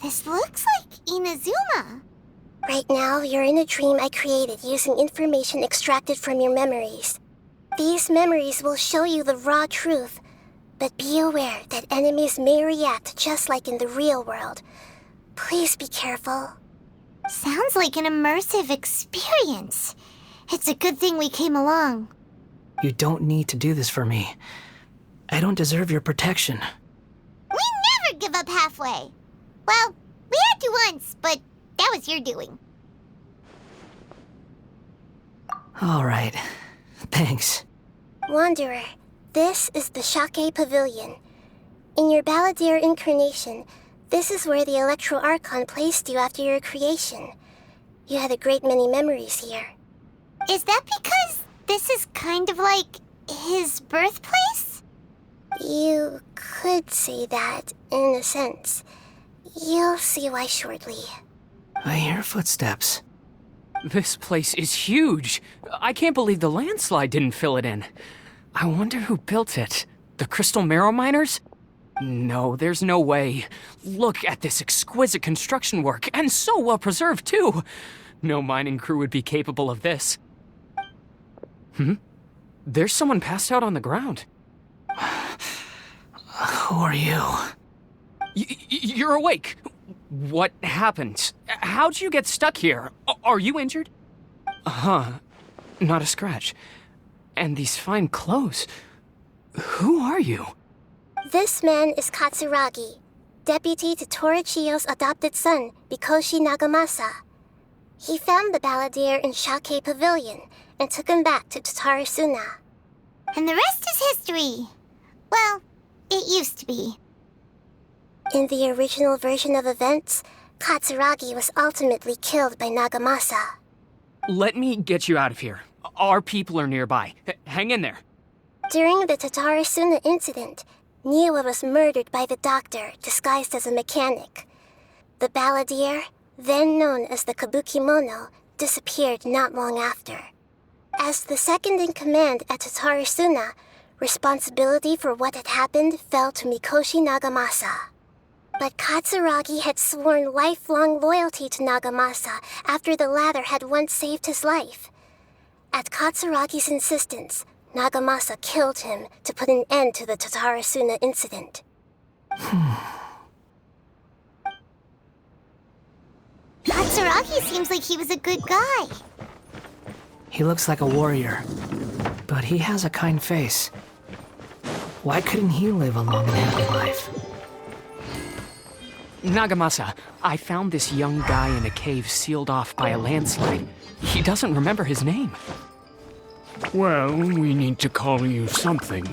This looks like Inazuma. Right now, you're in a dream I created using information extracted from your memories. These memories will show you the raw truth, but be aware that enemies may react just like in the real world. Please be careful. Sounds like an immersive experience. It's a good thing we came along. You don't need to do this for me. I don't deserve your protection. We never give up halfway. Well, we had to once, but that was your doing. All right. Thanks. Wanderer, this is the Shake Pavilion. In your Balladeer incarnation, this is where the Electro Archon placed you after your creation. You had a great many memories here. Is that because this is kind of like his birthplace? You could say that, in a sense. You'll see why shortly. I hear footsteps. This place is huge. I can't believe the landslide didn't fill it in. I wonder who built it. The Crystal Marrow Miners? No, there's no way. Look at this exquisite construction work, and so well preserved, too. No mining crew would be capable of this. There's someone passed out on the ground. Who are you? You're awake. What happened? How'd you get stuck here? Are you injured? Not a scratch. And these fine clothes. Who are you? This man is Katsuragi, deputy to Torichiyo's adopted son, Mikoshi Nagamasa. He found the Balladeer in Shake Pavilion and took him back to Tatarasuna. And the rest is history. Well, it used to be. In the original version of events, Katsuragi was ultimately killed by Nagamasa. Let me get you out of here. Our people are nearby. Hang in there. During the Tatarasuna incident, Niwa was murdered by the doctor disguised as a mechanic. The Balladeer, then known as the Kabukimono, disappeared not long after. As the second in command at Tatarasuna, responsibility for what had happened fell to Mikoshi Nagamasa. But Katsuragi had sworn lifelong loyalty to Nagamasa after the latter had once saved his life. At Katsuragi's insistence, Nagamasa killed him to put an end to the Tatarasuna incident. Katsuragi seems like he was a good guy. He looks like a warrior, but he has a kind face. Why couldn't he live a long and happy life? Nagamasa, I found this young guy in a cave sealed off by a landslide. He doesn't remember his name. Well, we need to call you something.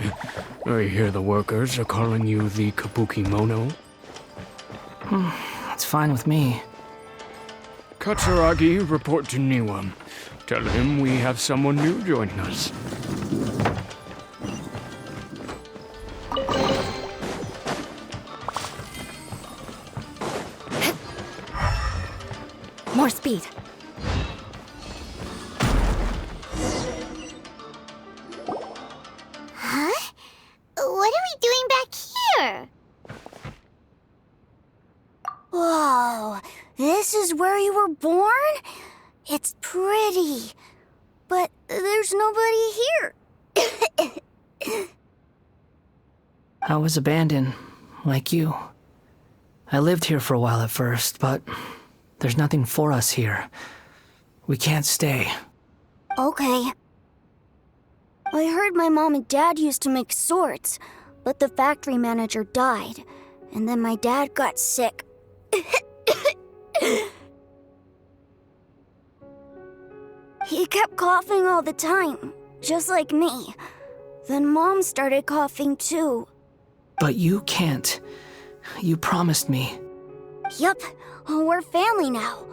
I hear the workers are calling you the Kabukimono. That's fine with me. Katsuragi, report to Niwa. Tell him we have someone new joining us. More speed. Huh? What are we doing back here? Whoa, this is where you were born? It's pretty, but there's nobody here. I was abandoned, like you. I lived here for a while at first, but there's nothing for us here. We can't stay. Okay. I heard my mom and dad used to make swords, but the factory manager died, and then my dad got sick. He kept coughing all the time, just like me. Then Mom started coughing too. But you can't. You promised me. Yup, we're family now.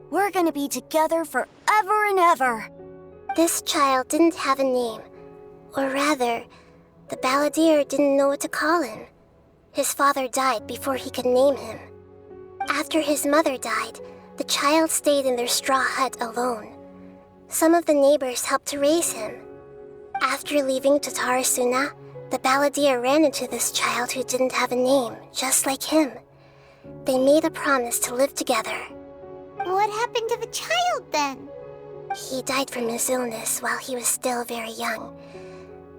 We're gonna be together forever and ever. This child didn't have a name. Or rather, the Balladeer didn't know what to call him. His father died before he could name him. After his mother died, the child stayed in their straw hut alone. Some of the neighbors helped to raise him. After leaving Tatarasuna, the Balladeer ran into this child who didn't have a name, just like him. they made a promise to live together. What happened to the child then? He died from his illness while he was still very young.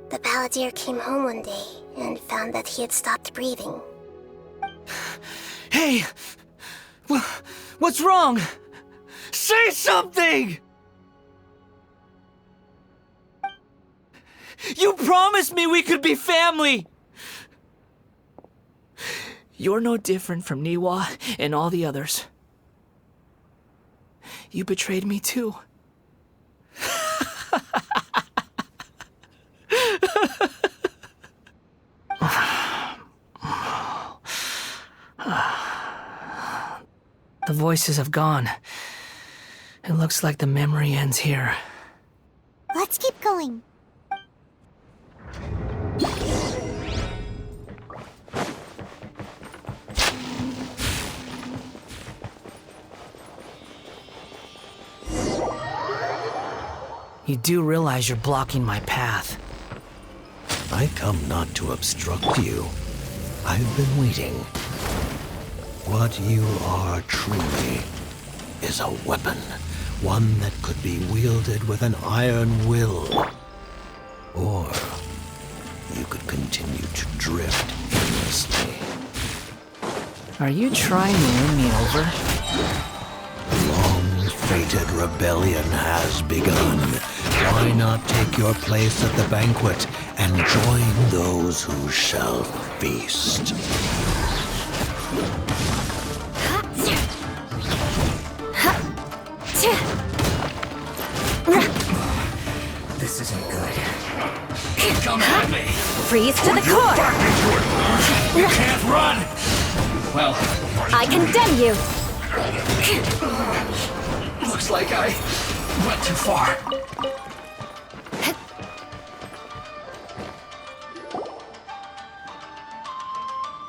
The balladeer came home one day and found that he had stopped breathing. Hey! What's wrong? Say something! You promised me we could be family! You're no different from Niwa and all the others. You betrayed me too. The voices have gone. It looks like the memory ends here. Let's keep going. You do realize you're blocking my path. I come not to obstruct you. I've been waiting. What you are truly is a weapon, one that could be wielded with an iron will. Or you could continue to drift aimlessly. Are you trying to win me over? Long-fated rebellion has begun. Why not take your place at the banquet and join those who shall feast? This isn't good. Come at me! Freeze to the core! You can't run! Well, I condemn you! looks like I went too far.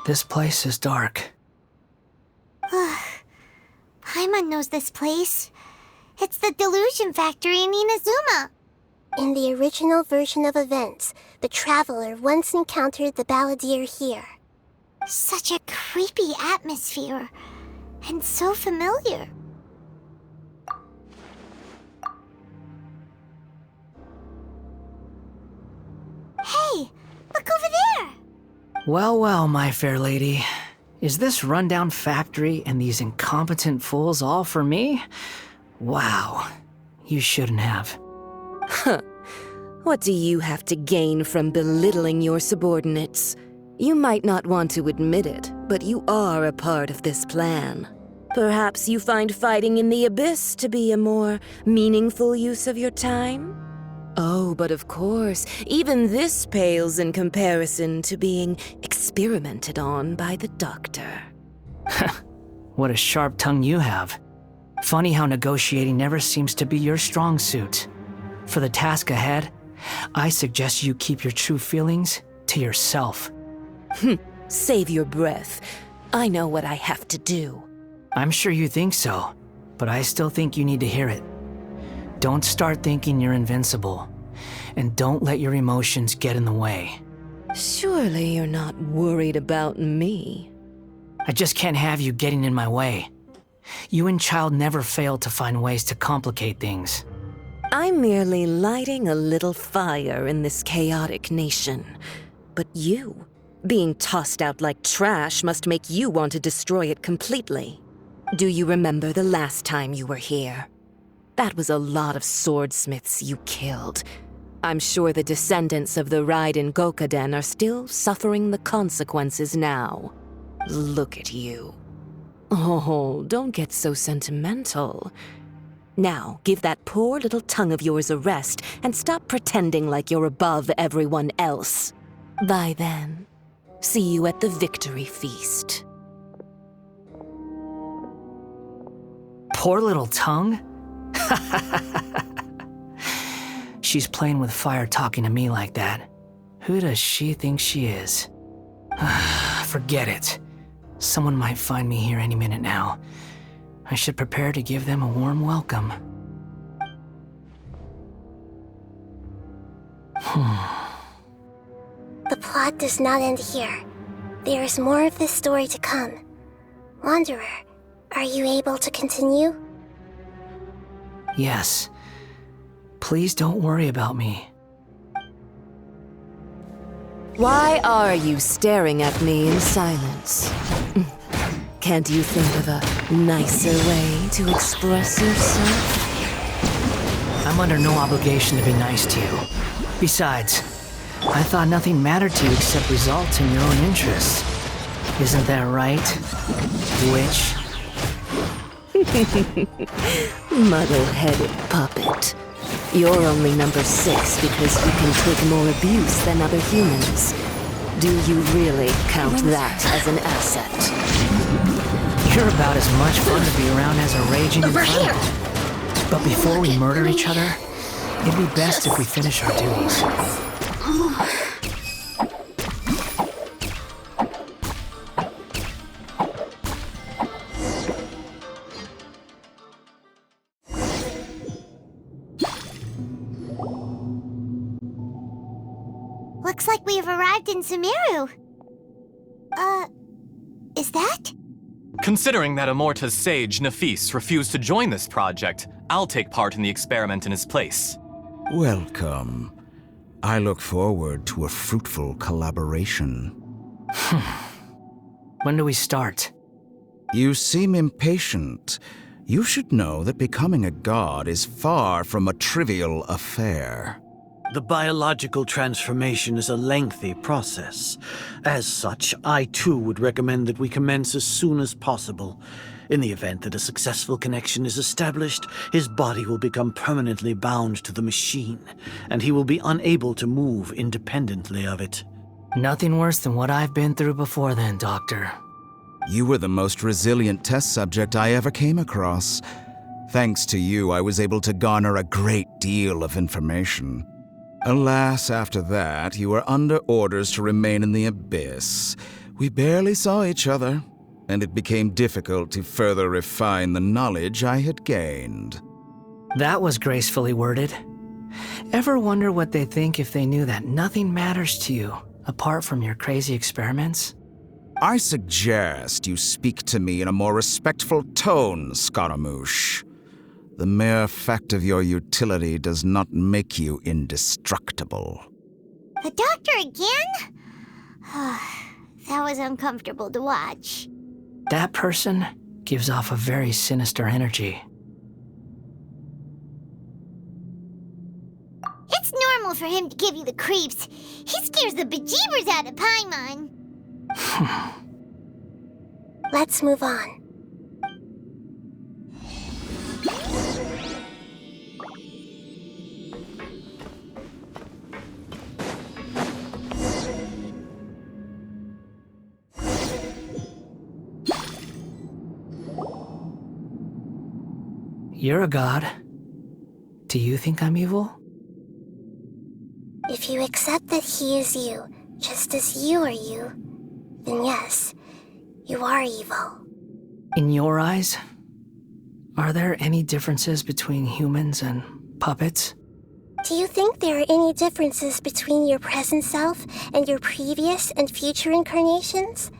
This place is dark. Paimon knows this place. It's the delusion factory in Inazuma. In the original version of events, the traveler once encountered the balladeer here. Such a creepy atmosphere. And so familiar. Hey, look over there! Well, well, my fair lady. Is this rundown factory and these incompetent fools all for me? Wow. You shouldn't have. What do you have to gain from belittling your subordinates? You might not want to admit it, but you are a part of this plan. Perhaps you find fighting in the abyss to be a more meaningful use of your time? Oh, but of course, even this pales in comparison to being experimented on by the doctor. What a sharp tongue you have. Funny how negotiating never seems to be your strong suit. For the task ahead, I suggest you keep your true feelings to yourself. Save your breath. I know what I have to do. I'm sure you think so, but I still think you need to hear it. Don't start thinking you're invincible, and don't let your emotions get in the way. Surely you're not worried about me. I just can't have you getting in my way. You and Child never fail to find ways to complicate things. I'm merely lighting a little fire in this chaotic nation. But you, being tossed out like trash, must make you want to destroy it completely. Do you remember the last time you were here? That was a lot of swordsmiths you killed. I'm sure the descendants of the Raiden Gokaden are still suffering the consequences now. Look at you. Oh, don't get so sentimental. Now, give that poor little tongue of yours a rest and stop pretending like you're above everyone else. Bye then. See you at the victory feast. Poor little tongue? She's playing with fire talking to me like that. Who does she think she is? Forget it. Someone might find me here any minute now. I should prepare to give them a warm welcome. The plot does not end here. There is more of this story to come. Wanderer, are you able to continue? Yes. Please don't worry about me. Why are you staring at me in silence? Can't you think of a nicer way to express yourself? I'm under no obligation to be nice to you. Besides, I thought nothing mattered to you except results in your own interests. Isn't that right, witch? Muddle-headed puppet. You're only number 6 because you can take more abuse than other humans. Do you really count that as an asset? You're about as much fun to be around as a raging Over inferno. here! But before we murder each other, it'd be best if we finish our duties. Looks like we have arrived in Sumeru. Is that? Considering that Amorta's sage, Nafis, refused to join this project, I'll take part in the experiment in his place. Welcome. I look forward to a fruitful collaboration. When do we start? You seem impatient. You should know that becoming a god is far from a trivial affair. The biological transformation is a lengthy process. As such, I too would recommend that we commence as soon as possible. In the event that a successful connection is established, his body will become permanently bound to the machine, and he will be unable to move independently of it. Nothing worse than what I've been through before then, Doctor. You were the most resilient test subject I ever came across. Thanks to you, I was able to garner a great deal of information. Alas, after that, you were under orders to remain in the abyss. We barely saw each other, and it became difficult to further refine the knowledge I had gained. That was gracefully worded. Ever wonder what they think if they knew that nothing matters to you, apart from your crazy experiments? I suggest you speak to me in a more respectful tone, Scaramouche. The mere fact of your utility does not make you indestructible. The doctor again? That was uncomfortable to watch. That person gives off a very sinister energy. It's normal for him to give you the creeps. He scares the bejeebers out of Paimon. Let's move on. You're a god. Do you think I'm evil? If you accept that he is you, just as you are you, then yes, you are evil. In your eyes, are there any differences between humans and puppets? Do you think there are any differences between your present self and your previous and future incarnations?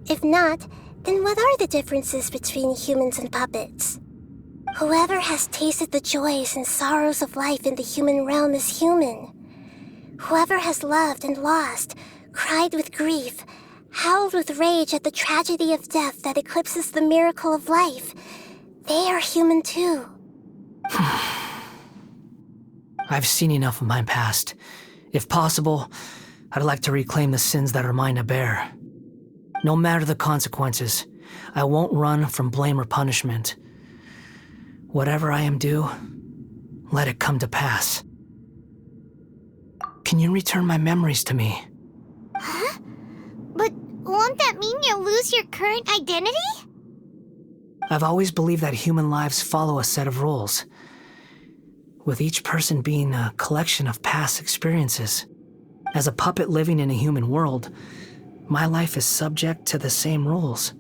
If not, then what are the differences between humans and puppets? Whoever has tasted the joys and sorrows of life in the human realm is human. Whoever has loved and lost, cried with grief, howled with rage at the tragedy of death that eclipses the miracle of life, they are human too. I've seen enough of my past. If possible, I'd like to reclaim the sins that are mine to bear. No matter the consequences, I won't run from blame or punishment. Whatever I am due, let it come to pass. Can you return my memories to me? Huh? But won't that mean you'll lose your current identity? I've always believed that human lives follow a set of rules, with each person being a collection of past experiences. As a puppet living in a human world, my life is subject to the same rules.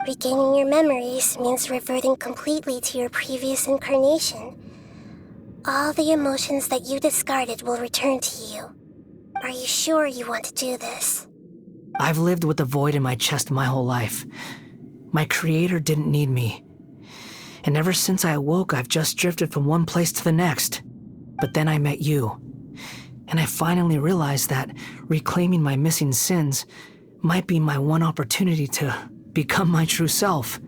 Regaining your memories means reverting completely to your previous incarnation. All the emotions that you discarded will return to you. Are you sure you want to do this? I've lived with the void in my chest my whole life. My creator didn't need me. And ever since I awoke, I've just drifted from one place to the next. But then I met you. And I finally realized that reclaiming my missing sins might be my one opportunity to become my true self.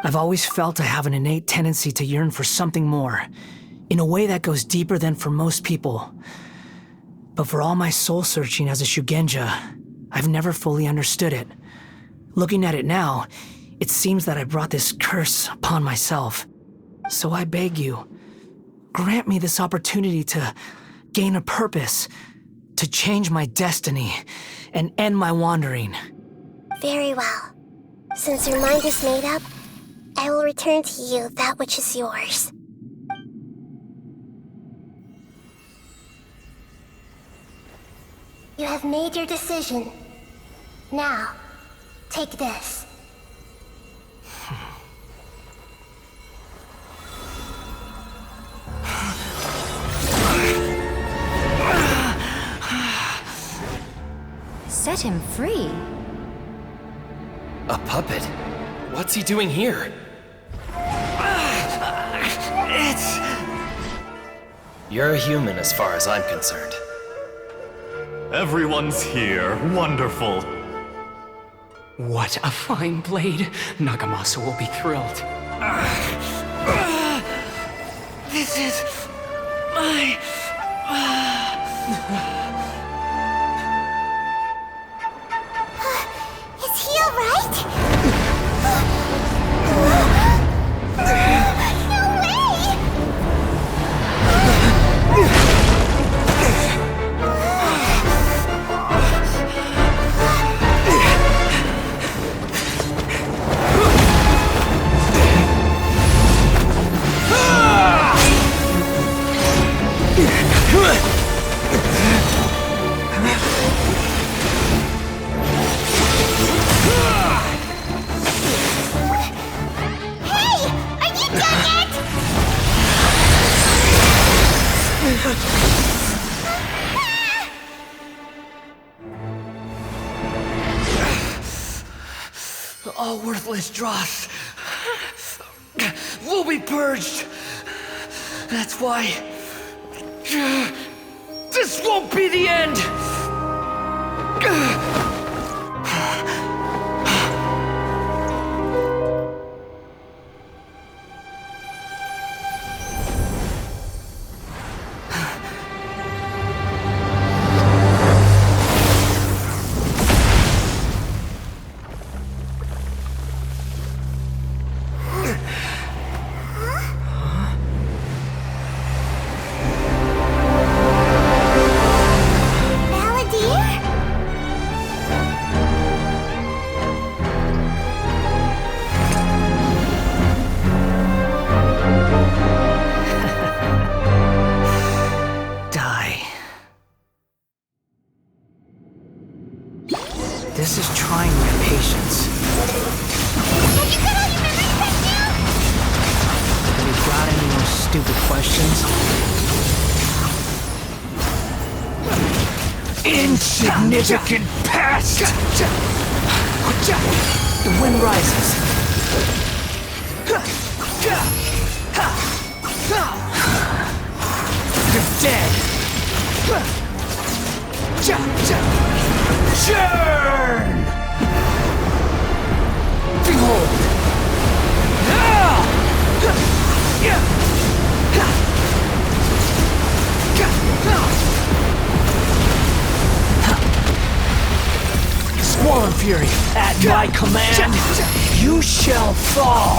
I've always felt I have an innate tendency to yearn for something more, in a way that goes deeper than for most people. But for all my soul-searching as a Shugenja, I've never fully understood it. Looking at it now, it seems that I brought this curse upon myself. So I beg you, grant me this opportunity to gain a purpose, to change my destiny, and end my wandering. Very well. Since your mind is made up, I will return to you that which is yours. You have made your decision. Now, take this. Set him free. A puppet? What's he doing here? You're a human as far as I'm concerned. Everyone's here. Wonderful. What a fine blade. Nagamasa will be thrilled. This is my... Is he alright? No way! Hey! Are you done yet? All worthless dross will be purged. That's why this won't be the end. This is trying my patience. Have you got all your memories back now? Have you got any more stupid questions? Insignificant past! The wind rises. You're dead! Churn! Behold! Squall and Fury, at my command, you shall fall!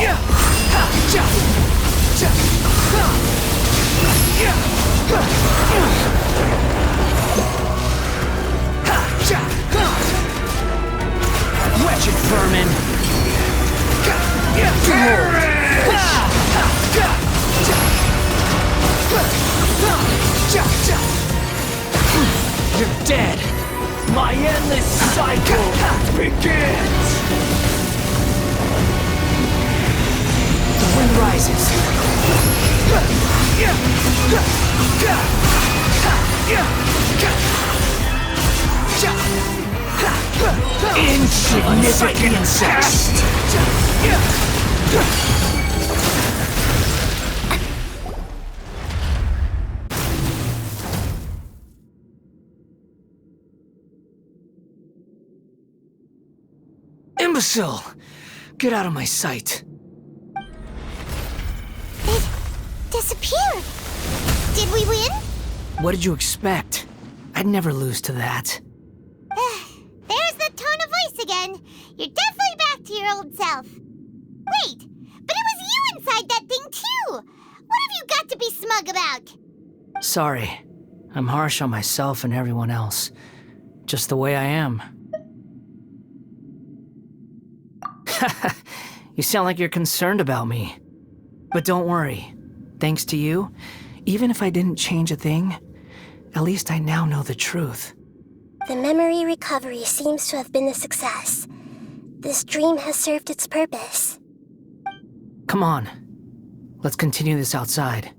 Wretched vermin! You're dead! My endless cycle begins! The wind rises. Insignificant insects! Imbecile! Get out of my sight. It disappeared. Did we win? What did you expect? I'd never lose to that. There's the tone of voice again. You're definitely back to your old self. Wait, but it was you inside that thing too. What have you got to be smug about? Sorry. I'm harsh on myself and everyone else. Just the way I am. You sound like you're concerned about me. But don't worry. Thanks to you, even if I didn't change a thing, at least I now know the truth. The memory recovery seems to have been a success. This dream has served its purpose. Come on. Let's continue this outside.